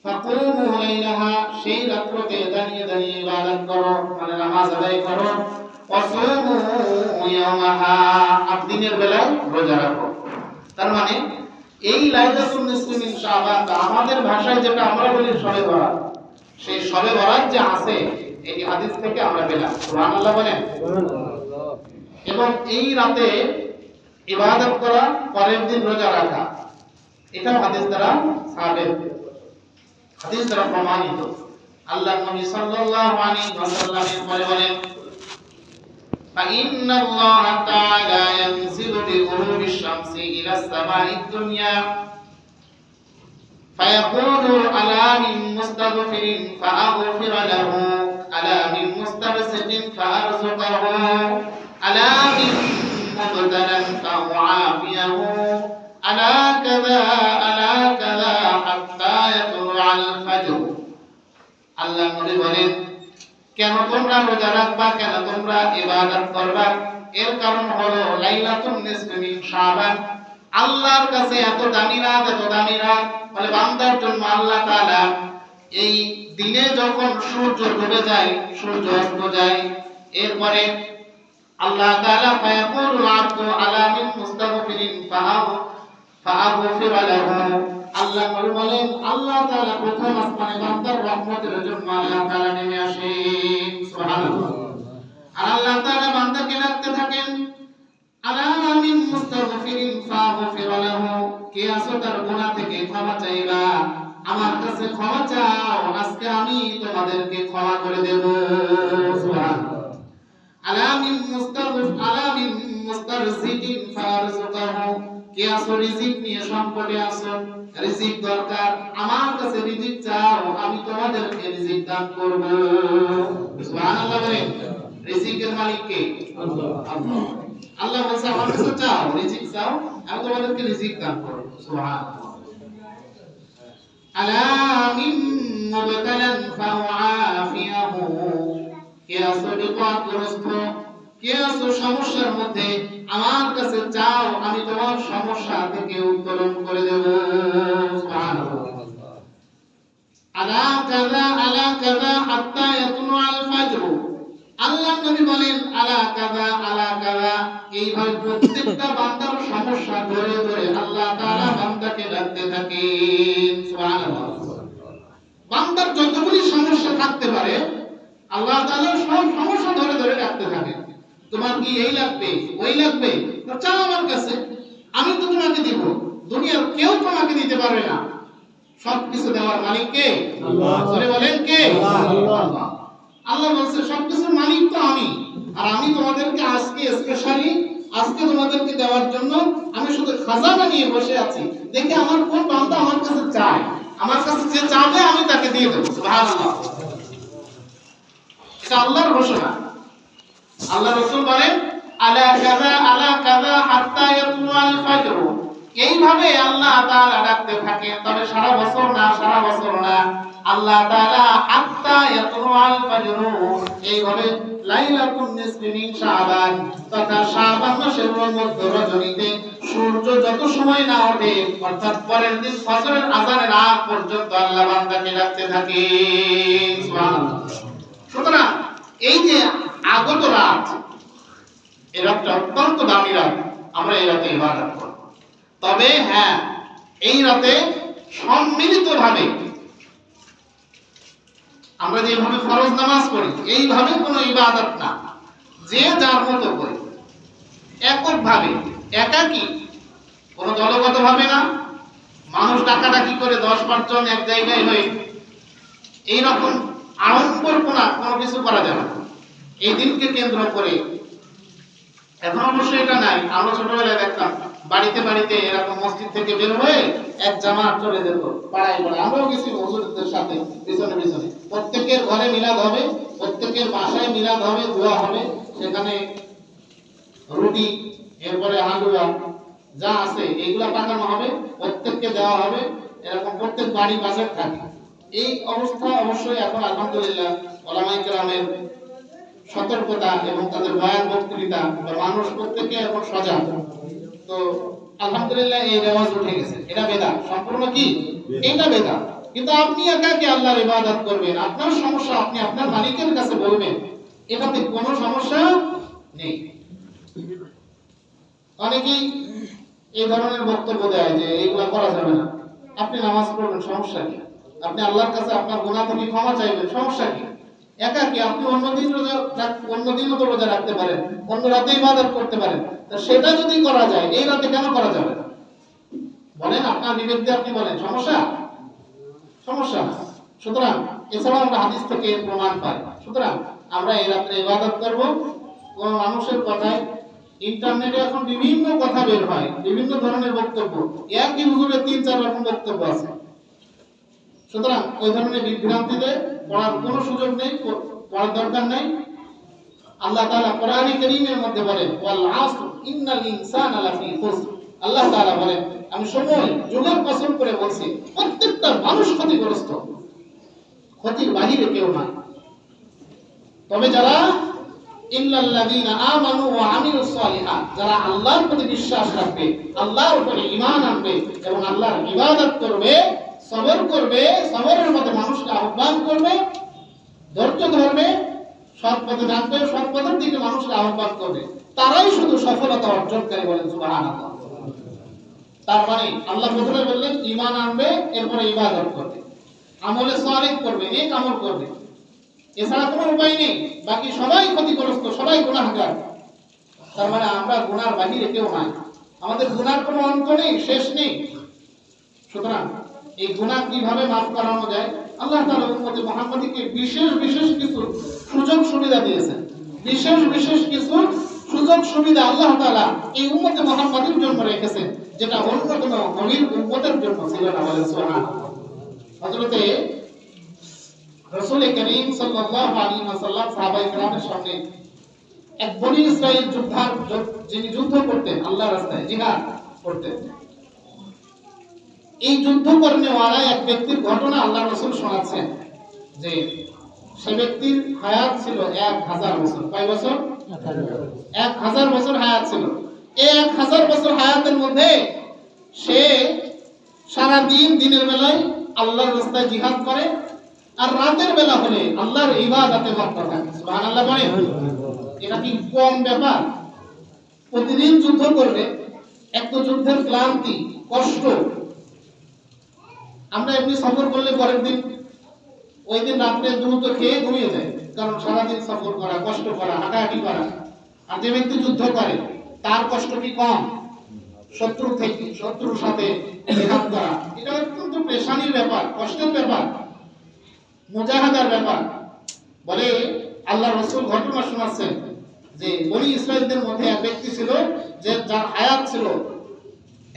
ফাকুমু লাইলাহা, সেই রাত্রতে দাঁড়িয়ে দাঁড়িয়ে ইবাদত করো, মানে নামাজ আদায় করো। ওয়াসুমু ইয়াওমাহা, আর দিনের বেলায় রোজা রাখো। তার মানে এই লাইলাতুন নিসফি মিন শাবান, আমাদের ভাষায় যেটা আমরা বলি শবে বরাত, সেই শবে বরাত যে আছে এই হাদিস থেকে আমরা পেলাম। সুবহানাল্লাহ বলেন। এবং এই রাতে ইবাদত করা, পরের দিন রোজা রাখা, এটা হাদিস দ্বারা সাবিত, হাদিস দ্বারা প্রমাণিত। আল্লাহ নবী সাল্লাল্লাহু আলাইহি ওয়াসাল্লাম বলেন, فإن الله تعالى ينزل بغروب الشمس إلى السماء الدنيا فيقول ألا من مستغفر فأغفر له ألا من مسترزق فأرزقه ألا من مبتلى فأعافيه ألا كذا حتى يطلع الفجر। আল্লাহ নবী বলেন, কেন তোমরা রোজা রাখবা, কেন তোমরা ইবাদত করবা? এর কারণ হলো লাইলাতুন নিসফি মিন শাবান আল্লাহর কাছে এত দামি রাত, এত দামি রাত। বলে বান্দার জন্য আল্লাহ তাআলা এই দিনে যখন সূর্য ডুবে যায়, সূর্য অস্ত যায়, এরপরে আল্লাহ তাআলা ফায়াকুলু আবদু আলা মিন মুস্তাগফিরিন ফাআগফির লাহু। আল্লাহ বলেন, আল্লাহ তাআলা প্রথম আসমানে বান্দার রহমতের জন্য আল্লাহ তাআলা নেমে আসেন। সুবহানাল্লাহ। আর আল্লাহ তাআলা বান্দাকে ডাকতে থাকেন, আলা মিন মুস্তাগফিরিন ফাআগফির লাহু, কে আছো তার গুনাহ থেকে ক্ষমা চাইবা, আমার কাছে ক্ষমা চাও, আজকে আমি তোমাদেরকে ক্ষমা করে দেব। সুবহানাল্লাহ। আলা মিন মুস্তারজিকিন ফারযুকাহু, কে আছো রিজিক নিয়ে সংকটে আছো, রিজিক দরকার, আমার কাছে রিজিক চাও, আমি তোমাদেরকে রিজিক দান করব। সুবহানাল্লাহ বলেন। রিজিকের মালিক কে? আল্লাহ। আল্লাহ বলছে আমার কাছে চাও, রিজিক চাও, আমি তোমাদেরকে রিজিক দান করব। সুবহানাল্লাহ। আলা মিন মুবতালান ফাআফিয়াহু, কে আছো বিপদগ্রস্ত, কে আছো সমস্যার মধ্যে, আমার কাছে চাও, আমি তোমার সমস্যা থেকে উত্তোলন করে দেব। সুবহানাল্লাহ। আলা কাযা হাত্তা ইয়াতলুআল ফাজর। আল্লাহ নবী বলেন, আলা কাযা, এইভাবে প্রত্যেকটা বান্দার সমস্যা ধরে ধরে আল্লাহ তাআলা বান্দাকে ডাকতে থাকেন। সুবহানাল্লাহ। বান্দার যতগুলি সমস্যা থাকতে পারে আল্লাহ তাআলা সব সমস্যা ধরে ধরে ডাকতে থাকেন। তোমার কি এই লাগবে, ওই লাগবে, তো চাও আমার কাছে, আমি তো তোমাকে দিব। দুনিয়ার কেউ তোমাকে দিতে পারবে না। সবকিছু দেওয়ার মালিক কে? আল্লাহ। জোরে বলেন কে? আল্লাহ। আল্লাহ বলছে সবকিছুর মালিক তো আমি, আর আমি তোমাদেরকে আজকে স্পেশালি আজকে তোমাদেরকে দেওয়ার জন্য আমি শুধু খাজানা নিয়ে বসে আছি। দেখি আমার কোন বান্দা আমার কাছে চায়, আমার কাছে যে চাবে আমি তাকে দিয়ে দেব। সুবহানাল্লাহ। এটা আল্লাহর ঘোষণা। আল্লাহ রাসূল বলেন, আলা কাযা হাত্তা ইয়াতলুআল ফাজর। এইভাবে আল্লাহ তাআলা ডাকতে থাকেন। তবে সারা বছর না, আল্লাহ তাআলা হাত্তা ইয়াতলুআল ফাজর, এইভাবে লাইলাতুন নিসফি মিন শাবান তথা শাবান মাসের মধ্য রজনীতে সূর্য যত সময় না ওঠে, অর্থাৎ পরের দিন ফজরের আযানের আগ পর্যন্ত আল্লাহ বান্দাকে ডাকতে থাকেন। সুবহানাল্লাহ। সুতরাং এই যে আগত রাত, এই রাতটা অত্যন্ত দামি রাত, আমরা এই রাতে ইবাদত করব। তবে হ্যাঁ, এই রাতে সম্মিলিতভাবে আমরা যেভাবে ফরজ নামাজ পড়ি এইভাবে কোনো ইবাদত না, যে যার মতো করে এককভাবে, একাকী, কোনো দলগতভাবে না, মানুষ ডাকাডাকি করে 10-5 জন এক জায়গায় হয়ে এইরকম আড়ম্বরপনা কোনো কিছু করা যাবে না এই দিনকে কেন্দ্র করে। এখন অবশ্যই এটা নাই। আমরা ছোটবেলায় দেখতাম বাড়িতে বাড়িতে এরকম মসজিদ থেকে বের হয়ে এক জামাত চলে যেত পাড়ায় পাড়ায়। আমরাও গেছি হুজুরদের সাথে পিছনে পিছনে। প্রত্যেকের ঘরে মিলাদ হবে, প্রত্যেকের বাসায় মিলাদ হবে, দোয়া হবে, সেখানে রুটি, এরপরে হালুয়া যা আছে এগুলা পাকানো হবে, প্রত্যেককে দেওয়া হবে। এরকম প্রত্যেক বাড়ি বাজার থাকে। এই অবস্থা অবশ্যই এখন আলহামদুলিল্লাহ ওলামায়ে কেরামের সতর্কতা এবং তাদের বয়ান বক্তৃতা বা মানুষ প্রত্যেকে এখন সজাগ। তো আলহামদুলিল্লাহ এই রেওয়াজ উঠে গেছে। এটা বেদাত, সম্পূর্ণ কি? এটা বেদাত। কিন্তু আপনি একাকে আল্লাহর ইবাদত করবেন, আপনার সমস্যা আপনি আপনার মালিকের কাছে বলবেন, এটাতে কোনো সমস্যা নেই। অনেকেই এই ধরনের বক্তব্য দেয় যে এইগুলা করা যাবে না, আপনি নামাজ পড়বেন, সমস্যা কি? আপনি আল্লাহর কাছে আপনার গুনাহ থেকে ক্ষমা চাইবেন, সমস্যা কি? একাকি আপনি অন্যদিনও তো রোজা রাখতে পারেন, অন্য রাতে ইবাদত করতে পারেন, তা সেটা যদি করা যায় এই রাতে কেন করা যাবে না? বলেন, আপনার বিবেক দিয়ে আপনি বলেন, সমস্যা সমস্যা না। সুতরাং এছাড়াও আমরা হাদিস থেকে প্রমাণ পাই। সুতরাং আমরা এই রাত্রে ইবাদত করব। কোন মানুষের কথায় ইন্টারনেটে এখন বিভিন্ন কথা বের হয়, বিভিন্ন ধরনের বক্তব্য, একই হুজুরের ৩-৪ রকম বক্তব্য আছে। সুতরাং ওই ধরনের বিভ্রান্তিতে পড়ার কোনো সুযোগ নেই, পড়ার দরকার নেই। আল্লাহ তাআলা কোরআনে কারীমের মধ্যে বলেন, ওয়াল আসর ইন্নাল ইনসানা লাফি খুসর। আল্লাহ তাআলা বলেন, আমি সময় যুগের কসম করে বলছি, প্রত্যেকটা মানুষ ক্ষতিগ্রস্ত, ক্ষতির বাহিরে কেউ না। তবে যারা ইল্লাল্লাযীনা আমানু ওয়া আমিলুস সালিহাত, যারা আল্লাহর প্রতি বিশ্বাস রাখবে, আল্লাহর উপরে ঈমান আনবে এবং আল্লাহর ইবাদত করবে, সবর করবে, সবরের মধ্যে মানুষকে আহ্বান করবে, ধৈর্য ধরবে, সৎ পথে ডাকবে, সৎ পথের দিকে মানুষকে আহ্বান করবে, তারাই শুধু সফলতা অর্জনকারী। বলেন সুবহানাল্লাহ। তার মানে আল্লাহ প্রথমে বললেন ঈমান আনবে, এরপরে ইবাদত করবে, আমলে সালেহ করবে, নেক আমল করবে, এছাড়া কোনো উপায় নেই। বাকি সবাই ক্ষতিগ্রস্ত, সবাই গুনাহগার। তার মানে আমরা গুনার বাহিরে কেউ নাই, আমাদের গুনার কোনো অন্ত নেই, শেষ নেই। সুতরাং এই গুনাহ কিভাবে মাফ করানো যায়? আল্লাহ তাআলা উম্মতে মুহাম্মাদীকে বিশেষ বিশেষ কিছু সুযোগ সুবিধা দিয়েছেন, বিশেষ বিশেষ কিছু সুযোগ সুবিধা আল্লাহ তাআলা এই উম্মতে মুহাম্মাদীর জন্য রেখেছেন, যেটা অন্য কোনো নবীর উম্মতের জন্য ছিল না। বলেন সুবহানাল্লাহ। হযরতে রাসূল করিম সাল্লাল্লাহু আলাইহি ওয়াসাল্লাম সাহাবায়ে কেরামের সামনে এক বনী ইসরাইল যোদ্ধা, যিনি যুদ্ধ করতেন আল্লাহর রাস্তায়, জিহাদ করতেন, এই যুদ্ধ কর্মীওয়ালা এক ব্যক্তির ঘটনা আল্লাহ রাসূল শোনাচ্ছেন যে সে ব্যক্তির হায়াত ছিল 1000 বছর। কয় বছর? 1000 বছর হায়াত ছিল। এই 1000 বছর হায়াতের মধ্যে সে সারা দিন, দিনের বেলায় আল্লাহর রাস্তায় জিহাদ করে, আর রাতের বেলা হলে আল্লাহর ইবাদতে মগ্ন থাকে। সুবহানাল্লাহ বলেন। এটা কি কম ব্যাপার? প্রতিদিন যুদ্ধ করবে, এত যুদ্ধের ক্লান্তি, কষ্ট। আমরা এমনি সফর করলে পরের দিন, ওই দিন রাত্রে দ্রুত খেয়ে ঘুমিয়ে যায়, কারণ সারাদিন সফর করা, কষ্ট করা, হাঁটাহাঁটি করা। আর যে ব্যক্তি যুদ্ধ করে তার কষ্ট কি কম? শত্রুর সাথে জিহাদ করা, এটা অত্যন্ত পেশানির ব্যাপার, কষ্টের ব্যাপার, মুজাহাদার ব্যাপার। বলে আল্লাহ রাসূল ঘটনা শোনাচ্ছেন যে বনী ইসরাইলদের মধ্যে এক ব্যক্তি ছিল যে যার হায়াত ছিল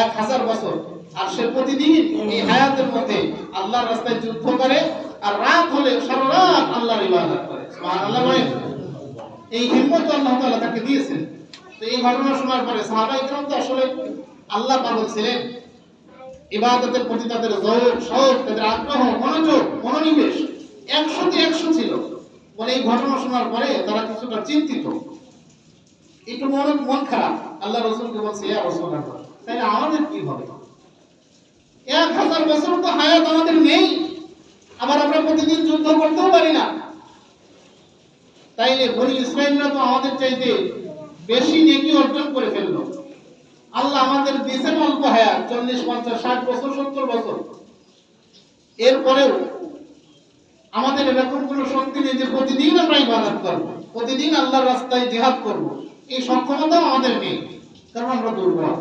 1000 বছর, আর সে প্রতিদিন এই হায়াতের মধ্যে আল্লাহর রাস্তায় যুদ্ধ করে, আর রাত হলে সারা রাত আল্লাহর ইবাদত করে। সুবহানাল্লাহ বলেন। এই হিম্মত আল্লাহ তাআলা তাকে দিয়েছেন। তো এই ঘটনা শোনার পরে সাহাবায়ে কেরাম তো আসলে আল্লাহ পাগল ছিলেন, ইবাদতের প্রতি তাদের শৌক, তাদের আগ্রহ, মনোযোগ, মনোনিবেশ 100তে 100 ছিল। বলে এই ঘটনা শোনার পরে তারা কিছুটা চিন্তিত, একটু মন খারাপ। আল্লাহ রাসূলকে বলছে, ইয়া রাসূলুল্লাহ, তাহলে আমাদের কি হবে? 1000 বছর তো হায়াত আমাদের নেই, আবার আমরা প্রতিদিন যুদ্ধ করতেও পারি না, তাইলে বনী ইসরাইলরা তো আমাদের চাইতে বেশি নেকি অর্জন করে ফেললো। আল্লাহ আমাদের দিয়েছেন অল্প হায়াত, 40, 50, 60 বছর, 70 বছর। এরপরেও আমাদের এরকম কোনো শক্তি নেই যে প্রতিদিন আমরা ইবাদত করবো, প্রতিদিন আল্লাহর রাস্তায় জিহাদ করবো। এই সক্ষমতা আমাদের নেই, কারণ আমরা দুর্বল।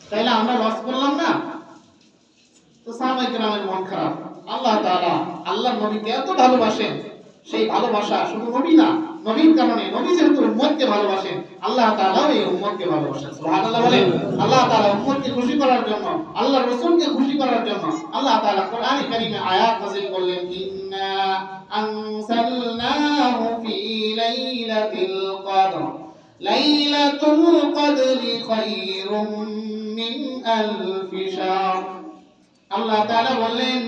তাইলে আমরা লস করলাম না? তো সাহাবায়ে কেরামের মন খারাপ। আল্লাহ তাআলা আল্লাহর নবীকে এত ভালোবাসেন, সেই ভালোবাসা শুধু নবী না, নবীর কারণে, নবী যেহেতু উম্মতকে ভালোবাসেন, আল্লাহ তাআলাও এই উম্মতকে ভালোবাসেন। সুবহানাল্লাহ বলেন। আল্লাহ তাআলা উম্মতকে খুশি করার জন্য, আল্লাহর রাসূলকে খুশি করার জন্য আল্লাহ তাআলা কোরআনে কারীমে আয়াত নাযিল করলেন, ইন্না আনসালনাহু ফি লাইলাতিল কদর, লাইলাতুল কদরি খায়রুম মিন আলফি শাহর। আল্লাহ তাআলা বললেন,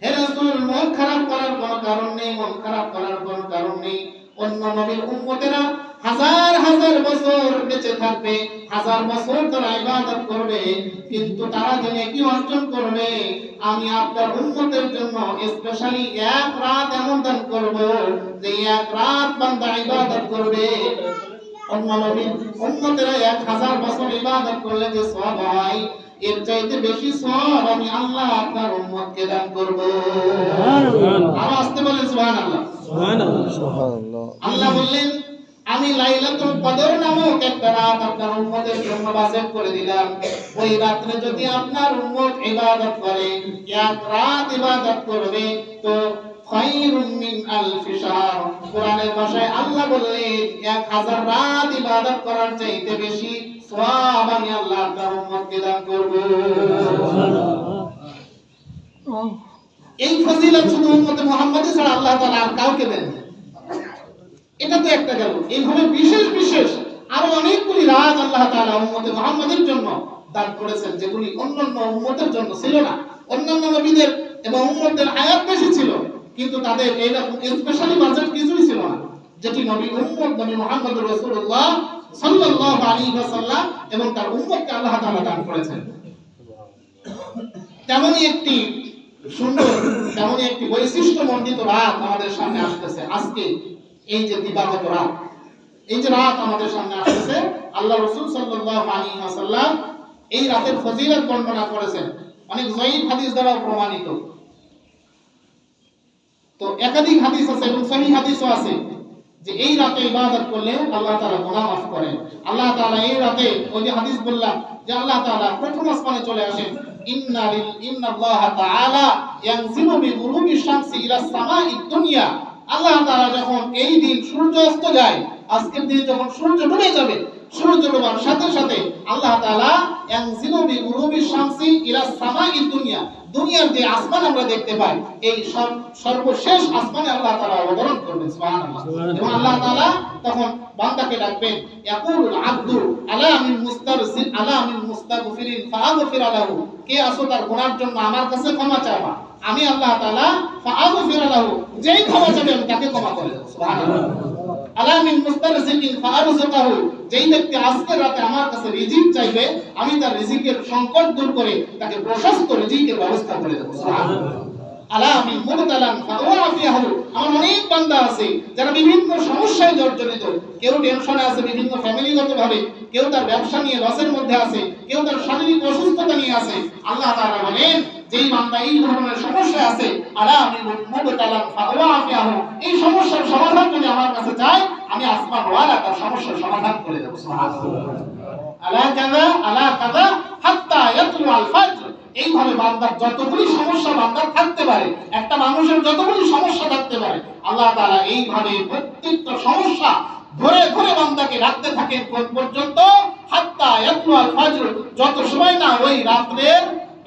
হে রাসূল, মন খারাপ করার কোনো কারণ নেই, মন খারাপ করার কোনো কারণ নেই। অন্য নবীর উম্মতেরা হাজার হাজার বছর বেঁচে থাকবে, হাজার বছর তারা ইবাদত করবে, কিন্তু তারা যে নেকি অর্জন করবে আমি আপনার উম্মতের জন্য স্পেশালি এক রাত এমন দান করব যে এক রাত বান্দা ইবাদত করবে অন্য নবীর উম্মতেরা 1000 বছর ইবাদত করলে যে সওয়াব হয় এর চাইতে বেশি সওয়াব আমি আল্লাহ আপনার উম্মতকে দান করব। সুবহানাল্লাহ। আর আসতে বলেন সুবহানাল্লাহ। সুবহানাল্লাহ। সুবহানাল্লাহ। আল্লাহ বললেন আমি লাইলাতুল কদর নামক একটা রাত আপনার উম্মতের জন্য বাছাই করে দিলাম। ওই রাতে যদি আপনার উম্মত ইবাদত করে, এক রাত ইবাদত করবে তো খায়রুম মিন আলফি শাহর। কোরআনের ভাষায় আল্লাহ বললেন 1000 রাত ইবাদত করার চাইতে বেশি সওয়াব আমি আল্লাহ আপনার উম্মতকে দান করব। এই ফজিলত শুধু উম্মতে মুহাম্মাদী ছাড়া আল্লাহ তাআলা আর কাউকে দেন না। এটা তো একটা গেল। এইভাবে বিশেষ বিশেষ আরো অনেকগুলি রাত আল্লাহ তাআলা উম্মতে মুহাম্মাদের জন্য দান করেছেন যেগুলি অন্যান্য উম্মতের জন্য ছিল না। অন্যান্য নবীদের এবং উম্মতের হায়াত বেশি ছিল কিন্তু তাদের এইরকম স্পেশালি বাজেট কিছুই ছিল না, যেটি নবী উম্মত নবী মুহাম্মদুর রাসূলুল্লাহ সাল্লাল্লাহু আলাইহি ওয়াসাল্লাম এবং তার উম্মতকে আল্লাহ তাআলা দান করেছেন। তেমনই একটি সুন্দর, তেমনই একটি বৈশিষ্ট্যমণ্ডিত রাত আমাদের সামনে আসতেছে আজকে। এই যে দিবাগত রাত, এই যে রাত আমাদের সামনে আসতেছে, আল্লাহ রাসূল সাল্লাল্লাহু আলাইহি ওয়াসাল্লাম এই রাতের ফজিলত বর্ণনা করেছেন অনেক যঈফ হাদিস দ্বারা প্রমাণিত। তো একাধিক হাদিস আছে এবং সহিহ হাদিসও আছে যে এই রাতে ইবাদত করলে আল্লাহ তাআলা গুনাহ মাফ করেন। আল্লাহ তাআলা এই রাতে ওই যে হাদিস বললাম যে আল্লাহ তাআলা প্রথম আসমানে চলে আসেন, ইন্নাল্লাহ তাআলা ইয়ানজিলু বিগুরুবি শামসি ইলা সামাঈদ দুনিয়া। আল্লাহ তাআলা যখন এই দিন সূর্য অস্ত যায়, আজকের দিনে যখন সূর্য ডুবে যাবে, সূর্য ডোবার সাথে সাথে আল্লাহ তাআলা ইয়ানজিলু বিগুরুবি শামসি ইলা সামাঈদ দুনিয়া, দুনিয়ার যে আসমান আমরা দেখতে পাই এই সর্বশেষ আসমানে আল্লাহ তাআলা অবতরণ করবেন। সুবহানাল্লাহ। এবং আল্লাহ তাআলা তখন বান্দাকে ডাকবেন, ইয়াকুলুল আবদু আলা মিন মুস্তারসিল আলা মিন মুস্তাগফিরিন ফাআগফির লাহু। কে আসো তার গুনার জন্য আমার কাছে ক্ষমা চাওয়া, আমি আল্লাহ তাআলা ফাআগফির লাহু, যেই ক্ষমা চাইবে আমি তাকে ক্ষমা করে দেব। সুবহানাল্লাহ। আলা মিন মুস্তারসিলিন ফাআরযুকাহু, যেই ব্যক্তি আজকের রাতে আমার কাছে রিজিক চাইবে আমি তার রিজিকের সংকট দূর করে তাকে প্রশস্ত রিজিকের ব্যবস্থা করে দেব। সুবহানাল্লাহ। আলা মিন মুবতালান ফাওয়াফিয়াহু, আমার অনেক বান্দা আছে যারা বিভিন্ন সমস্যায় জর্জরিত, কেউ টেনশনে আছে বিভিন্ন ফ্যামিলিগতভাবে, কেউ তার ব্যবসা নিয়ে লসের মধ্যে আছে, কেউ তার শারীরিক অসুস্থতা নিয়ে আছে। আল্লাহ তাআলা বলেন যেই বান্দা এই ধরনের সমস্যা আছে, আলা মিন মুবতালান ফাওয়াফিয়াহু, এই সমস্যার সমাধান যদি আমার কাছে চায় আমি আসমান ওয়ালা তার সমস্যার সমাধান করে দেব। সুবহানাল্লাহ। আলা কাযা হাত্তা ইয়াতলু আল ফাজর। এইভাবে বান্দার যতগুলি সমস্যা বান্দার থাকতে পারে, একটা মানুষের যতগুলি সমস্যা থাকতে পারে, আল্লাহ তাআলা এইভাবে প্রত্যেকটা সমস্যা ধরে ধরে বান্দাকে রাখতে থাকেন কোন পর্যন্ত, হাত্তা ইয়াতলু আল ফাজর, যত সময় না ওই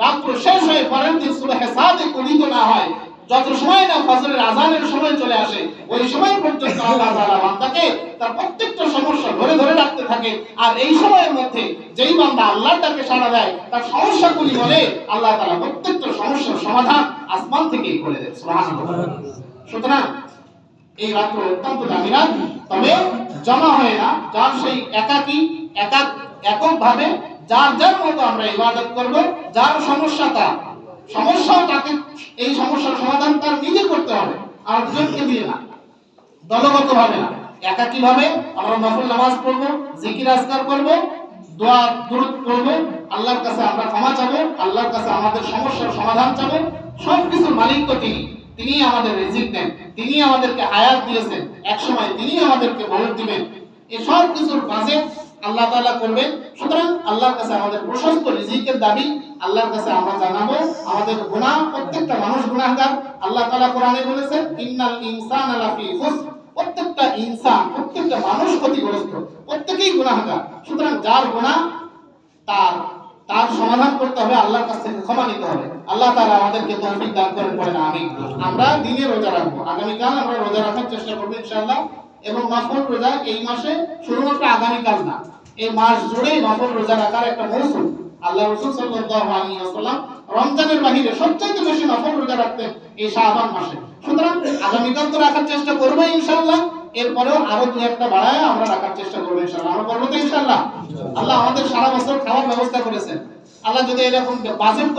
রাত্র শেষ হয়ে পরের দিন সুবহে সাদিক উদিত না হয়, যত সময় না ফজরের আযানের সময় চলে আসে, ওই সময় পর্যন্ত আল্লাহ তাআলা বান্দাকে তার প্রত্যেকটা সমস্যা ধরে ধরে রাখতে থাকে। আর এই সময়ের মধ্যে যেই বান্দা আল্লাহর ডাকে সাড়া দেয় তার সমস্যাগুলি বলে আল্লাহ তাআলা প্রত্যেকটা সমস্যার সমাধান আসমান থেকেই করে দেন। সুবহানাল্লাহ। সুতরাং এই রাত্র অত্যন্ত দামি রাত, তবে জমা হয় না, যার সেই এককভাবে যার যার মতো আমরা ইবাদত করব, যার সমস্যা তাকে এই সমস্যার সমাধান তার নিজে করতে হবে, আর একজনকে দিয়ে না, দলগতভাবে না, একাকীভাবে আমরা নফল নামাজ পড়ব, জিকির আজকার করব, দোয়া দুরূদ পড়ব, আল্লাহর কাছে আমরা ক্ষমা চাবো, আল্লাহর কাছে আমাদের সমস্যার সমাধান চাবো। সবকিছুর মালিক তো তিনি আমাদের রিজিক দেন, তিনি আমাদেরকে হায়াত দিয়েছেন, একসময় তিনি আমাদেরকে মরণ দিবেন, এই সব কিছুর কাজে আল্লাহ তাআলা করবেন। সুতরাং আল্লাহর কাছে আমাদের প্রশস্ত রিজিকের দাবি আল্লাহর কাছে আমরা জানাবো। আমাদের গুনাহ, প্রত্যেকটা মানুষ গুনাহগার। আল্লাহ তাআলা কোরআনে বলেছেন ইন্নাল ইনসানা লাফি খুসর, প্রত্যেকটা ইনসান, প্রত্যেকটা মানুষ ক্ষতিগ্রস্ত, প্রত্যেকেই গুনাহগার। সুতরাং যার গুনাহ তার সমাধান করতে হবে, আল্লাহর কাছ থেকে ক্ষমা নিতে হবে। আল্লাহ তাআলা আমাদেরকে তৌফিক দান করেন, পড়েন আমিন। আমরা দিনে রোজা রাখবো, আগামীকাল আমরা রোজা রাখার চেষ্টা করব ইনশাআল্লাহ। এবং নফল রোজা এই মাসে শুধুমাত্র আগামীকাল না, এই মাস জুড়ে নফল রোজা রাখার একটা মৌসুম। আল্লাহ রাসূল সাল্লাল্লাহু আলাইহি ওয়াসাল্লাম রমজানের বাহিরে সবচেয়ে বেশি নফল রোজা রাখতেন এই শাবান মাসে। সুতরাং আগামীকাল তো রাখার চেষ্টা করব ইনশাআল্লাহ। এরপরেও আরো দু একটা বাড়ায় আমরা রাখার চেষ্টা করবো ইনশাআল্লাহ। আমরা বলবো তো ইনশাআল্লাহ। আল্লাহ আমাদের সারা বছর খাওয়ার ব্যবস্থা করেছেন। আল্লাহ যদি এরকম বাজেট